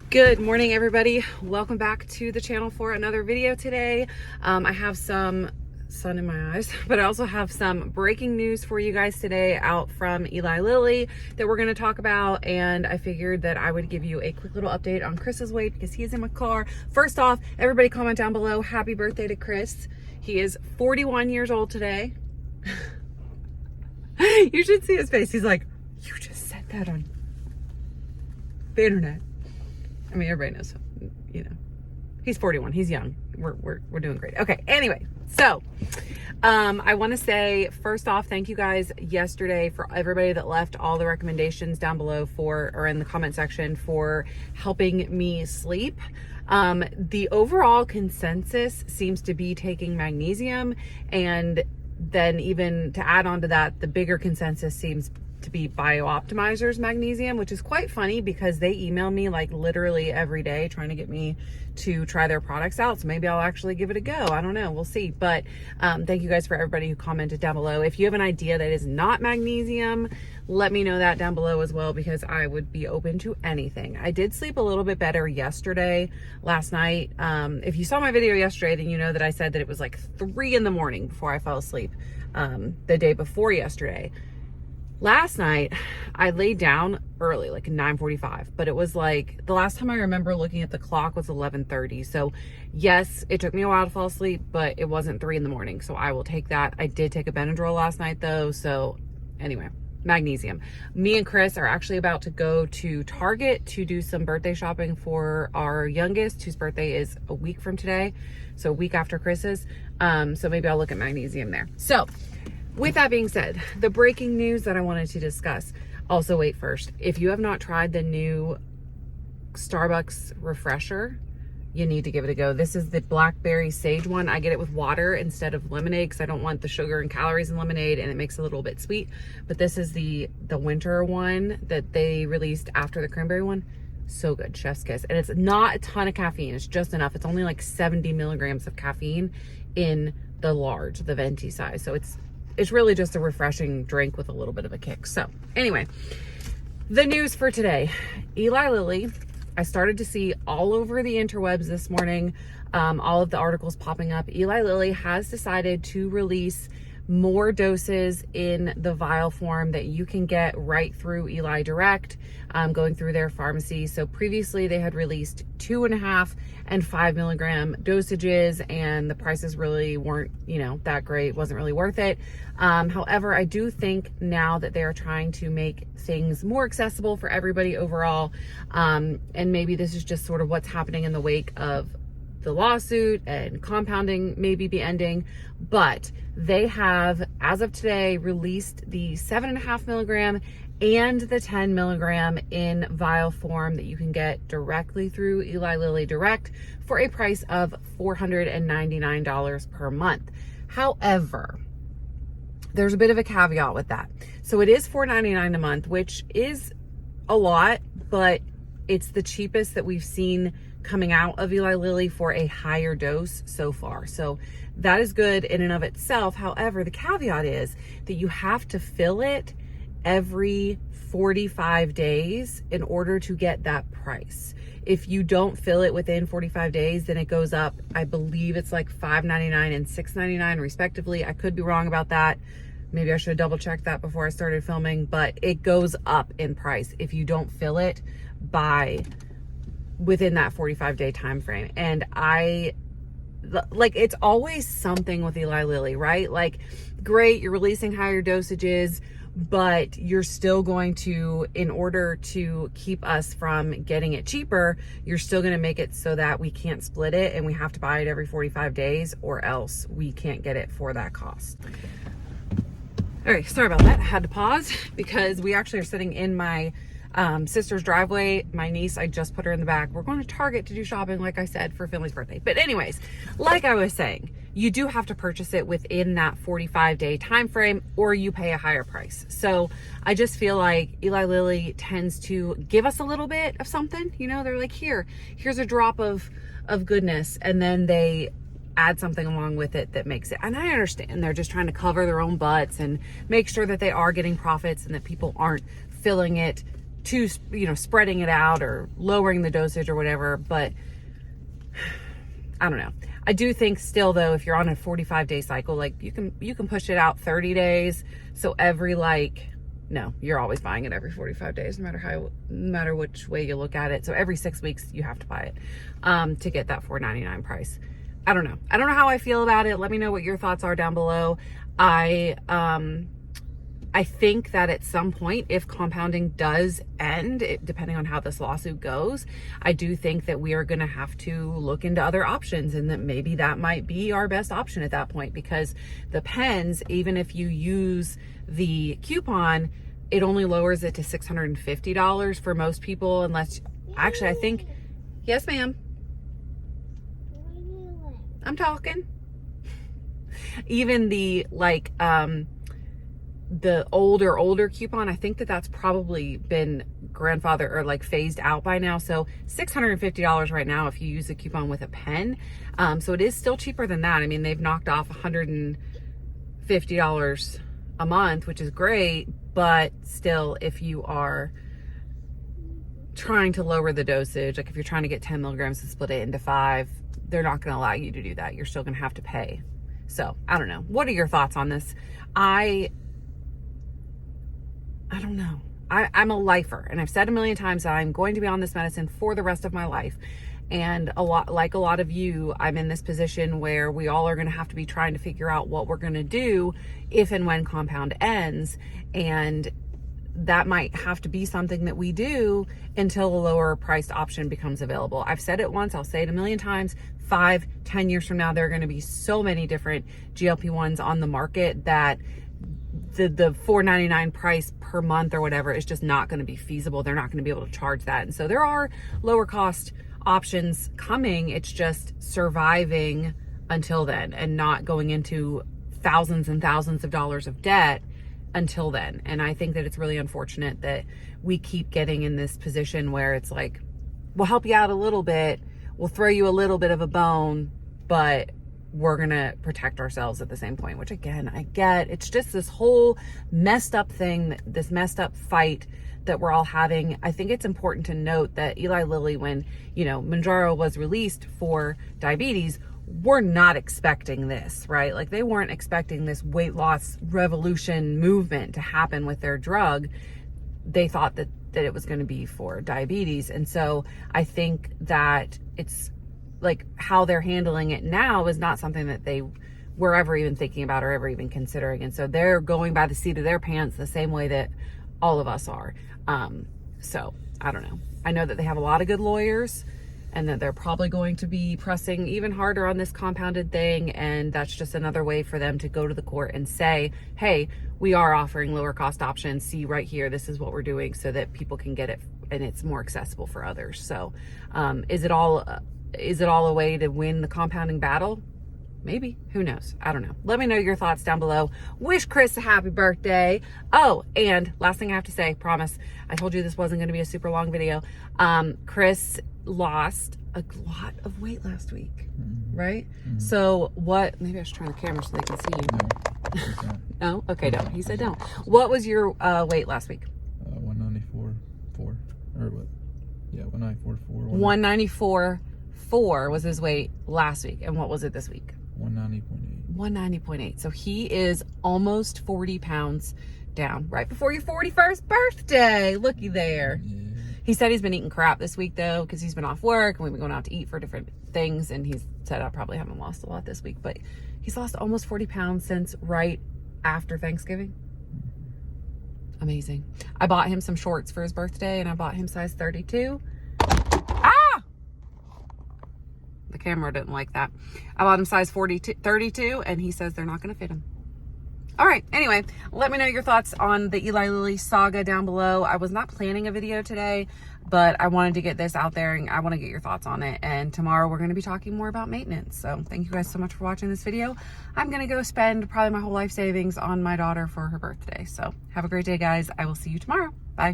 Good morning, everybody. Welcome back to the channel for another video today. I have some sun in my eyes, but I also have some breaking news for you guys today out from Eli Lilly that we're going to talk about. And I figured that I would give you a quick little update on Chris's weight because he is in my car. First off, everybody comment down below, happy birthday to Chris. He is 41 years old today. You should see his face. He's like, you just said that on the internet. I mean, everybody knows, you know, he's 41. He's young. We're doing great. Okay. Anyway, so I want to say first off, thank you guys yesterday for everybody that left all the recommendations down below or in the comment section for helping me sleep. The overall consensus seems to be taking magnesium, and then even to add on to that, the bigger consensus seems to be BioOptimizer's magnesium, which is quite funny because they email me like literally every day trying to get me to try their products out. So maybe I'll actually give it a go. I don't know. We'll see. But thank you guys for everybody who commented down below. If you have an idea that is not magnesium, let me know that down below as well, because I would be open to anything. I did sleep a little bit better last night. If you saw my video yesterday, then you know that I said that it was like 3 in the morning before I fell asleep the day before yesterday. Last night, I laid down early, like 9:45, but it was like, the last time I remember looking at the clock was 11:30. So yes, it took me a while to fall asleep, but it wasn't 3 in the morning. So I will take that. I did take a Benadryl last night though. So anyway, magnesium. Me and Chris are actually about to go to Target to do some birthday shopping for our youngest, whose birthday is a week from today. So a week after Chris's. So maybe I'll look at magnesium there. So with that being said, the breaking news that I wanted to discuss. Also, wait first. If you have not tried the new Starbucks refresher, you need to give it a go. This is the blackberry sage one. I get it with water instead of lemonade because I don't want the sugar and calories in lemonade, and it makes it a little bit sweet. But this is the winter one that they released after the cranberry one. So good, chef's kiss. And it's not a ton of caffeine. It's just enough. It's only like 70 milligrams of caffeine in the large, the venti size. So it's really just a refreshing drink with a little bit of a kick. So anyway, the news for today, Eli Lilly, I started to see all over the interwebs this morning, all of the articles popping up. Eli Lilly has decided to release more doses in the vial form that you can get right through Eli Direct, going through their pharmacy. So previously they had released 2.5 and 5 milligram dosages, and the prices really weren't, that great. Wasn't really worth it. However, I do think now that they are trying to make things more accessible for everybody overall, and maybe this is just sort of what's happening in the wake of the lawsuit and compounding maybe be ending, but they have, as of today, released the 7.5 milligram and the 10 milligram in vial form that you can get directly through Eli Lilly Direct for a price of $499 per month. However, there's a bit of a caveat with that. So it is $499 a month, which is a lot, but it's the cheapest that we've seen coming out of Eli Lilly for a higher dose so far. So that is good in and of itself. However, the caveat is that you have to fill it every 45 days in order to get that price. If you don't fill it within 45 days, then it goes up. I believe it's like $5.99 and $6.99 respectively. I could be wrong about that. Maybe I should have double checked that before I started filming, but it goes up in price if you don't fill it within that 45-day time frame. And it's always something with Eli Lilly, right? Like, great, you're releasing higher dosages, but you're still going to, in order to keep us from getting it cheaper, you're still going to make it so that we can't split it and we have to buy it every 45 days or else we can't get it for that cost. All right, sorry about that. I had to pause because we actually are sitting in my sister's driveway. My niece, I just put her in the back. We're going to Target to do shopping, like I said, for Finley's birthday. But anyways, like I was saying, you do have to purchase it within that 45-day time frame or you pay a higher price. So I just feel like Eli Lilly tends to give us a little bit of something. They're like, here's a drop of goodness, and then they add something along with it that makes it. And I understand they're just trying to cover their own butts and make sure that they are getting profits and that people aren't filling it to, you know, spreading it out or lowering the dosage or whatever. But I don't know. I do think still though, if you're on a 45-day cycle, like you can push it out 30 days. So every no, you're always buying it every 45 days, no matter which way you look at it. So every 6 weeks you have to buy it to get that $4.99 price. I don't know how I feel about it. Let me know what your thoughts are down below. I think that at some point, if compounding does end, depending on how this lawsuit goes, I do think that we are going to have to look into other options, and that maybe that might be our best option at that point, because the pens, even if you use the coupon, it only lowers it to $650 for most people, unless, actually, I think, yes, ma'am. I'm talking. Even the the older coupon, I think that's probably been grandfathered or like phased out by now. So $650 right now if you use a coupon with a pen. So it is still cheaper than that. I mean, they've knocked off $150 a month, which is great, but still, if you are trying to lower the dosage, like if you're trying to get 10 milligrams and split it into 5, they're not going to allow you to do that. You're still going to have to pay. So I don't know. What are your thoughts on this? I don't know. I'm a lifer, and I've said a million times that I'm going to be on this medicine for the rest of my life. And a lot of you, I'm in this position where we all are going to have to be trying to figure out what we're going to do if and when compound ends. And that might have to be something that we do until a lower priced option becomes available. I've said it once, I'll say it a million times. 5-10 years from now, there are going to be so many different GLP-1s on the market that the $4.99 price per month or whatever is just not going to be feasible. They're not going to be able to charge that. And so there are lower cost options coming. It's just surviving until then and not going into thousands and thousands of dollars of debt until then. And I think that it's really unfortunate that we keep getting in this position where it's like, we'll help you out a little bit, we'll throw you a little bit of a bone, but we're going to protect ourselves at the same point, which again, I get. It's just this whole messed up thing, this messed up fight that we're all having. I think it's important to note that Eli Lilly, when, you know, Mounjaro was released for diabetes, we're not expecting this, right? Like they weren't expecting this weight loss revolution movement to happen with their drug. They thought that it was going to be for diabetes. And so I think that it's like how they're handling it now is not something that they were ever even thinking about or ever even considering. And so they're going by the seat of their pants the same way that all of us are. So I don't know. I know that they have a lot of good lawyers and that they're probably going to be pressing even harder on this compounded thing. And that's just another way for them to go to the court and say, hey, we are offering lower cost options. See right here, this is what we're doing so that people can get it and it's more accessible for others. So is it all a way to win the compounding battle? Maybe. Who knows? I don't know. Let me know your thoughts down below. Wish Chris a happy birthday. Oh, and last thing I have to say, promise, I told you this wasn't going to be a super long video. Chris lost a lot of weight last week, right? So what, maybe I should turn the camera so they can see you. No? Okay, don't. He said don't. What was your weight last week? 194.4. Or what? Yeah, 194.4. 194.4 was his weight last week. And what was it this week? 190.8. 190.8. So he is almost 40 pounds down right before your 41st birthday. Looky there. Yeah. He said he's been eating crap this week though, because he's been off work and we've been going out to eat for different things. And he's said I probably haven't lost a lot this week, but he's lost almost 40 pounds since right after Thanksgiving. Amazing. I bought him some shorts for his birthday and I bought him size 32. The camera didn't like that. I bought him size 32 and he says they're not going to fit him. All right. Anyway, let me know your thoughts on the Eli Lilly saga down below. I was not planning a video today, but I wanted to get this out there and I want to get your thoughts on it. And tomorrow we're going to be talking more about maintenance. So thank you guys so much for watching this video. I'm going to go spend probably my whole life savings on my daughter for her birthday. So have a great day, guys. I will see you tomorrow. Bye.